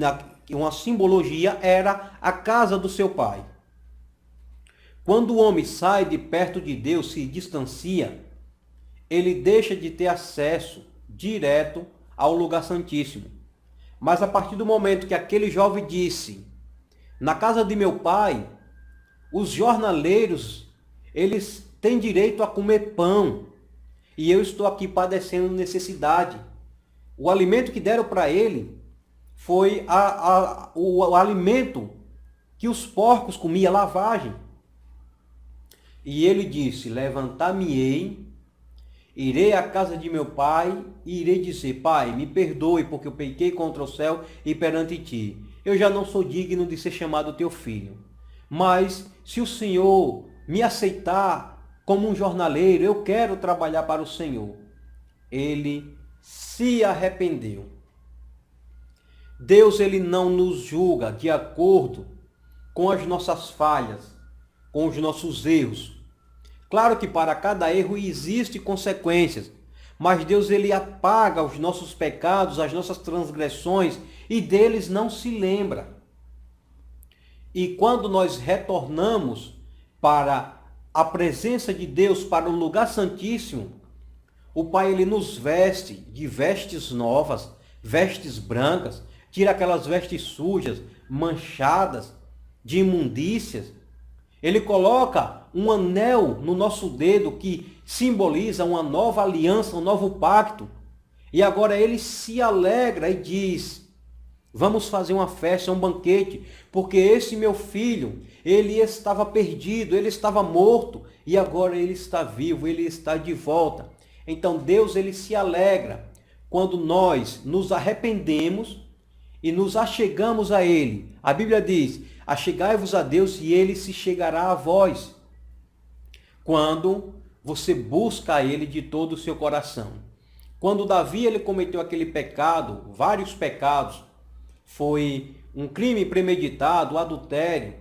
uma simbologia era a casa do seu pai. Quando o homem sai de perto de Deus, se distancia, ele deixa de ter acesso direto ao lugar santíssimo. Mas a partir do momento que aquele jovem disse, na casa de meu pai, os jornaleiros, eles têm direito a comer pão, e eu estou aqui padecendo necessidade. O alimento que deram para ele foi o alimento que os porcos comiam, lavagem. E ele disse, levantar-me-ei, irei à casa de meu pai e irei dizer, pai, me perdoe porque eu pequei contra o céu e perante ti. Eu já não sou digno de ser chamado teu filho. Mas se o Senhor me aceitar como um jornaleiro, eu quero trabalhar para o Senhor. Ele se arrependeu. Deus ele não nos julga de acordo com as nossas falhas, com os nossos erros. Claro que para cada erro existem consequências, mas Deus ele apaga os nossos pecados, as nossas transgressões e deles não se lembra. E quando nós retornamos para a presença de Deus, para o lugar santíssimo, o Pai ele nos veste de vestes novas, vestes brancas, tira aquelas vestes sujas, manchadas, de imundícias. Ele coloca um anel no nosso dedo que simboliza uma nova aliança, um novo pacto. E agora ele se alegra e diz: vamos fazer uma festa, um banquete, porque esse meu filho, ele estava perdido, ele estava morto, e agora ele está vivo, ele está de volta. Então Deus ele se alegra quando nós nos arrependemos e nos achegamos a ele. A Bíblia diz: achegai-vos a Deus e ele se chegará a vós. Quando você busca a ele de todo o seu coração. Quando Davi ele cometeu aquele pecado, vários pecados, foi um crime premeditado, adultério.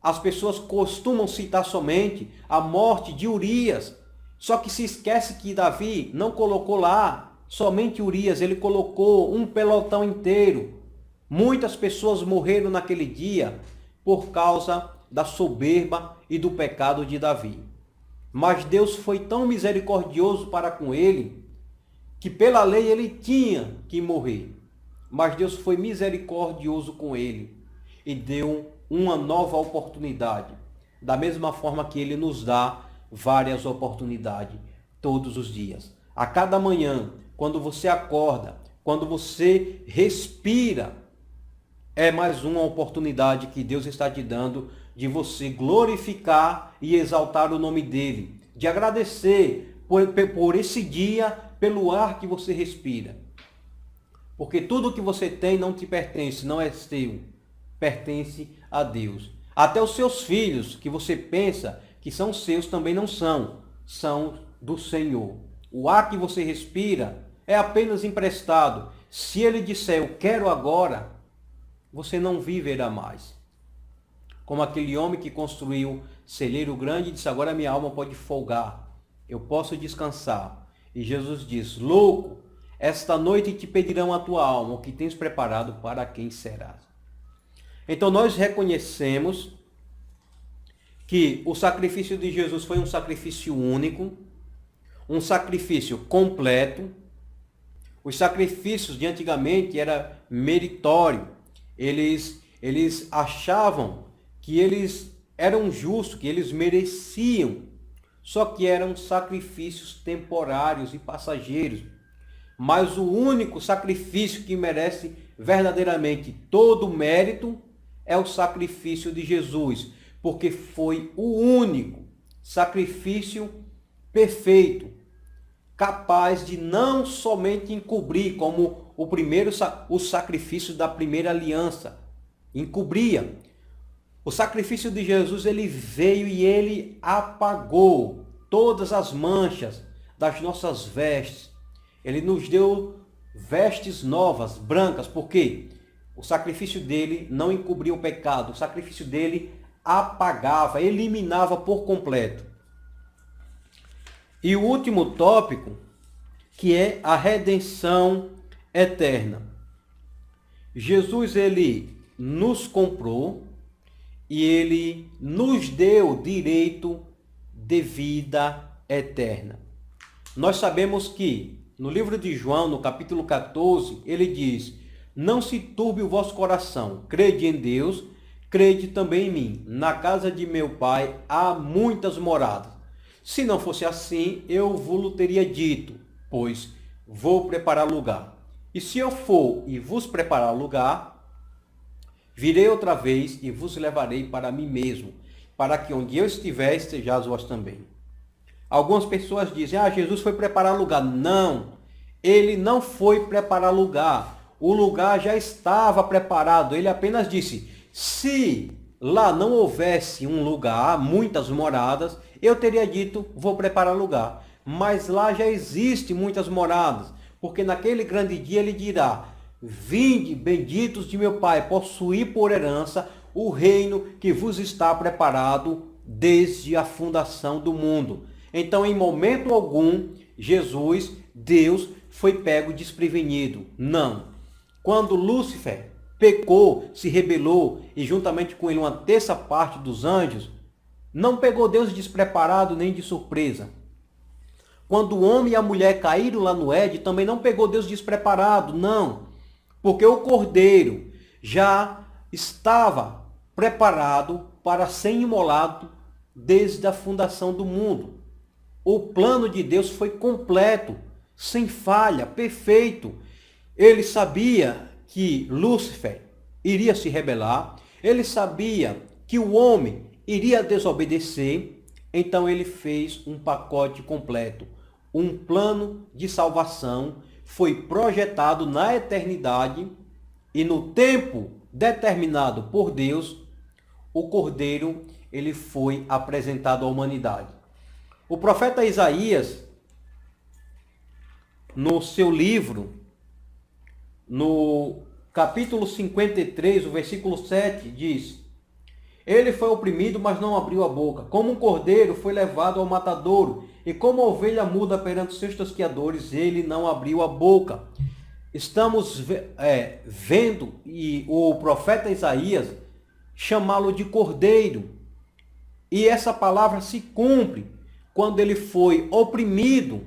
As pessoas costumam citar somente a morte de Urias, só que se esquece que Davi não colocou lá somente Urias, ele colocou um pelotão inteiro. Muitas pessoas morreram naquele dia por causa da soberba e do pecado de Davi. Mas Deus foi tão misericordioso para com ele, que pela lei ele tinha que morrer. Mas Deus foi misericordioso com ele e deu uma nova oportunidade. Da mesma forma que ele nos dá várias oportunidades todos os dias. A cada manhã, quando você acorda, quando você respira, é mais uma oportunidade que Deus está te dando de você glorificar e exaltar o nome dele, de agradecer por esse dia, pelo ar que você respira. Porque tudo que você tem não te pertence, não é seu, pertence a Deus. Até os seus filhos, que você pensa que são seus, também não são, são do Senhor. O ar que você respira é apenas emprestado. Se ele disser, eu quero agora, você não viverá mais. Como aquele homem que construiu celeiro grande e disse, agora minha alma pode folgar, eu posso descansar. E Jesus diz, louco, esta noite te pedirão a tua alma, o que tens preparado para quem serás. Então nós reconhecemos que o sacrifício de Jesus foi um sacrifício único, um sacrifício completo. Os sacrifícios de antigamente era meritório. Eles achavam que eles eram justos, que eles mereciam. Só que eram sacrifícios temporários e passageiros. Mas o único sacrifício que merece verdadeiramente todo o mérito é o sacrifício de Jesus, porque foi o único sacrifício perfeito, capaz de não somente encobrir, como o sacrifício da primeira aliança encobria. O sacrifício de Jesus, ele veio e ele apagou todas as manchas das nossas vestes. Ele nos deu vestes novas, brancas, porque o sacrifício dele não encobria o pecado, o sacrifício dele apagava, eliminava por completo. E o último tópico, que é a redenção eterna. Jesus, ele nos comprou e ele nos deu direito de vida eterna. Nós sabemos que no livro de João, no capítulo 14, ele diz, não se turbe o vosso coração, crede em Deus, crede também em mim. Na casa de meu pai há muitas moradas. Se não fosse assim, eu vos teria dito, pois vou preparar lugar. E se eu for e vos preparar lugar, virei outra vez e vos levarei para mim mesmo, para que onde eu estiver, estejais vós também. Algumas pessoas dizem, Jesus foi preparar lugar. Não, ele não foi preparar lugar. O lugar já estava preparado. Ele apenas disse, se lá não houvesse um lugar, muitas moradas, eu teria dito, vou preparar lugar. Mas lá já existe muitas moradas, porque naquele grande dia ele dirá, vinde, benditos de meu Pai, possuí por herança o reino que vos está preparado desde a fundação do mundo. Então, em momento algum, Jesus, Deus, foi pego desprevenido. Não. Quando Lúcifer pecou, se rebelou, e juntamente com ele uma terça parte dos anjos, não pegou Deus despreparado nem de surpresa. Quando o homem e a mulher caíram lá no Éden, também não pegou Deus despreparado, não. Porque o cordeiro já estava preparado para ser imolado desde a fundação do mundo. O plano de Deus foi completo, sem falha, perfeito. Ele sabia que Lúcifer iria se rebelar, ele sabia que o homem iria desobedecer, então ele fez um pacote completo. Um plano de salvação foi projetado na eternidade e no tempo determinado por Deus, o Cordeiro ele foi apresentado à humanidade. O profeta Isaías, no seu livro, no capítulo 53, o versículo 7, diz: Ele foi oprimido, mas não abriu a boca. Como um cordeiro foi levado ao matadouro, e como a ovelha muda perante os seus tosqueadores, ele não abriu a boca. Estamos vendo e o profeta Isaías chamá-lo de cordeiro. E essa palavra se cumpre quando ele foi oprimido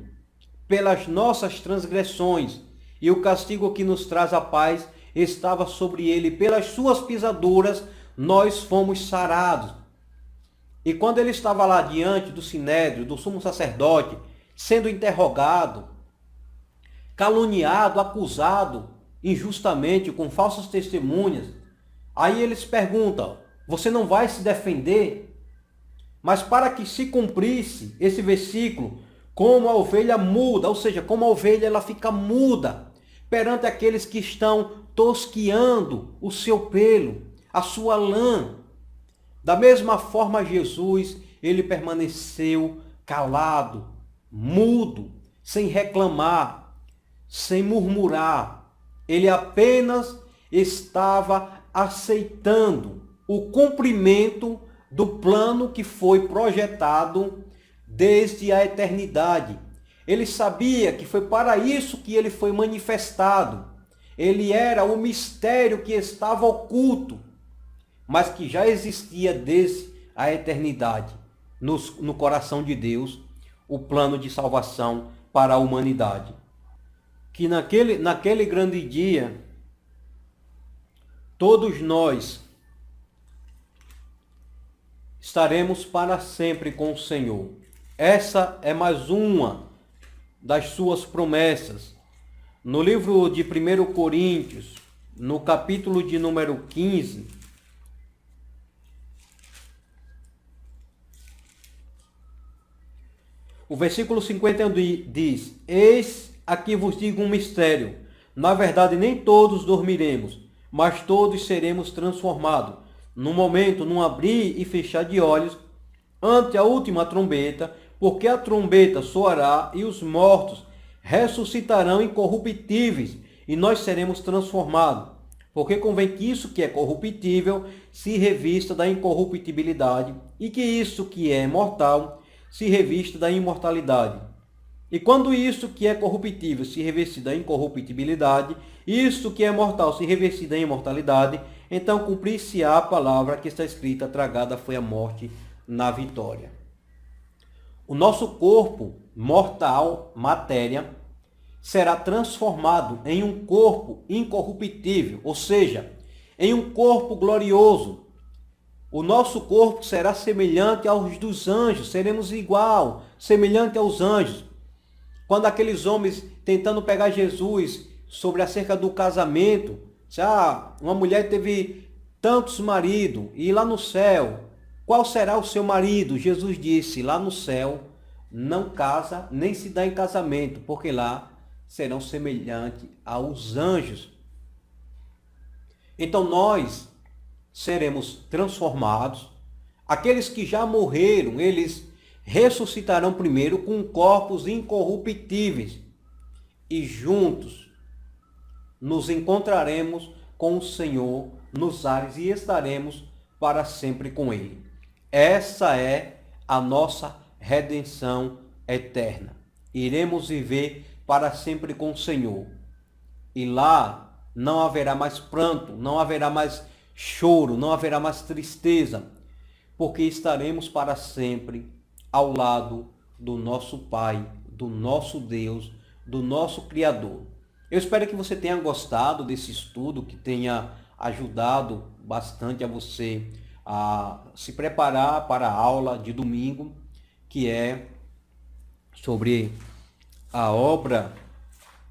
pelas nossas transgressões. E o castigo que nos traz a paz estava sobre ele. Pelas suas pisaduras nós fomos sarados. E quando ele estava lá diante do sinédrio, do sumo sacerdote, sendo interrogado, caluniado, acusado injustamente, com falsas testemunhas, aí eles perguntam: você não vai se defender? Mas para que se cumprisse esse versículo, como a ovelha muda, ou seja, como a ovelha ela fica muda perante aqueles que estão tosquiando o seu pelo, a sua lã. Da mesma forma, Jesus, ele permaneceu calado, mudo, sem reclamar, sem murmurar. Ele apenas estava aceitando o cumprimento do plano que foi projetado desde a eternidade. Ele sabia que foi para isso que ele foi manifestado. Ele era o mistério que estava oculto, mas que já existia desde a eternidade no coração de Deus, o plano de salvação para a humanidade. Que naquele grande dia, todos nós estaremos para sempre com o Senhor. Essa é mais uma das suas promessas. No livro de 1 Coríntios, no capítulo de número 15, o versículo 51 diz: Eis aqui vos digo um mistério. Na verdade, nem todos dormiremos, mas todos seremos transformados. No momento, num abrir e fechar de olhos, ante a última trombeta, porque a trombeta soará e os mortos ressuscitarão incorruptíveis, e nós seremos transformados. Porque convém que isso que é corruptível se revista da incorruptibilidade, e que isso que é mortal se revista da imortalidade. E quando isso que é corruptível se revestir da incorruptibilidade, isso que é mortal se revestir da imortalidade, então cumprir-se-á a palavra que está escrita: tragada foi a morte na vitória. O nosso corpo mortal, matéria, será transformado em um corpo incorruptível, ou seja, em um corpo glorioso. O nosso corpo será semelhante aos dos anjos, seremos igual, semelhante aos anjos. Quando aqueles homens tentando pegar Jesus sobre acerca do casamento, uma mulher teve tantos maridos, e lá no céu, qual será o seu marido? Jesus disse: lá no céu não casa, nem se dá em casamento, porque lá serão semelhantes aos anjos. Então nós seremos transformados. Aqueles que já morreram, eles ressuscitarão primeiro com corpos incorruptíveis, e juntos nos encontraremos com o Senhor nos ares e estaremos para sempre com Ele. Essa é a nossa redenção eterna. Iremos viver para sempre com o Senhor. E lá não haverá mais pranto, não haverá mais choro, não haverá mais tristeza, porque estaremos para sempre ao lado do nosso Pai, do nosso Deus, do nosso Criador. Eu espero que você tenha gostado desse estudo, que tenha ajudado bastante a você a se preparar para a aula de domingo, que é sobre a obra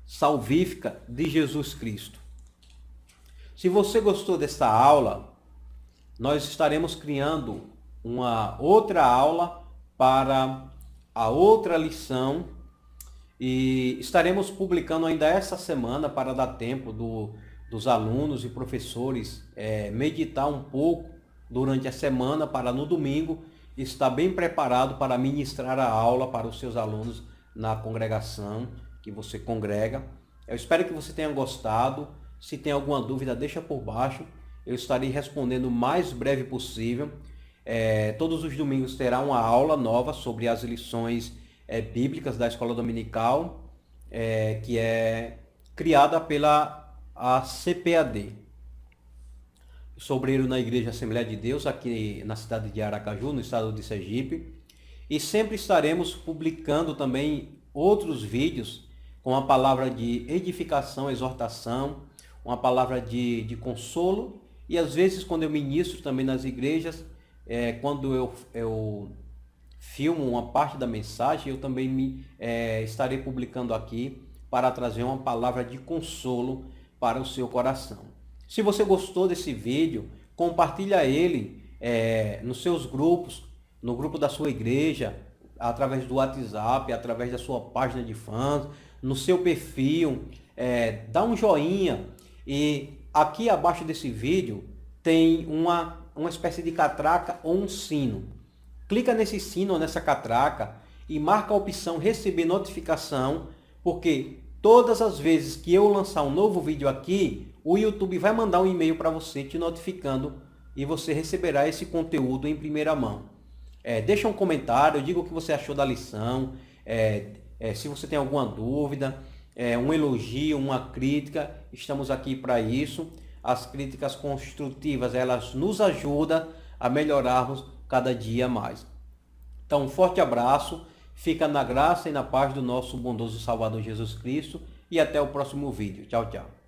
salvífica de Jesus Cristo. Se você gostou desta aula, nós estaremos criando uma outra aula para a outra lição e estaremos publicando ainda essa semana para dar tempo dos alunos e professores meditar um pouco durante a semana para no domingo estar bem preparado para ministrar a aula para os seus alunos na congregação que você congrega. Eu espero que você tenha gostado. Se tem alguma dúvida, deixa por baixo. Eu estarei respondendo o mais breve possível. Todos os domingos terá uma aula nova sobre as lições bíblicas da Escola Dominical, que é criada pela CPAD. Sou obreiro na Igreja Assembleia de Deus, aqui na cidade de Aracaju, no estado de Sergipe. E sempre estaremos publicando também outros vídeos com a palavra de edificação, exortação, uma palavra de consolo. E às vezes, quando eu ministro também nas igrejas, quando eu filmo uma parte da mensagem, eu também estarei publicando aqui para trazer uma palavra de consolo para o seu coração. Se você gostou desse vídeo, compartilha ele nos seus grupos, no grupo da sua igreja, através do WhatsApp, através da sua página de fãs, no seu perfil, dá um joinha. E aqui abaixo desse vídeo tem uma espécie de catraca ou um sino. Clica nesse sino ou nessa catraca e marca a opção receber notificação, porque todas as vezes que eu lançar um novo vídeo aqui, o YouTube vai mandar um e-mail para você te notificando e você receberá esse conteúdo em primeira mão. Deixa um comentário, diga o que você achou da lição, se você tem alguma dúvida, um elogio, uma crítica, estamos aqui para isso. As críticas construtivas, elas nos ajudam a melhorarmos cada dia mais. Então, um forte abraço, fica na graça e na paz do nosso bondoso Salvador Jesus Cristo e até o próximo vídeo. Tchau, tchau.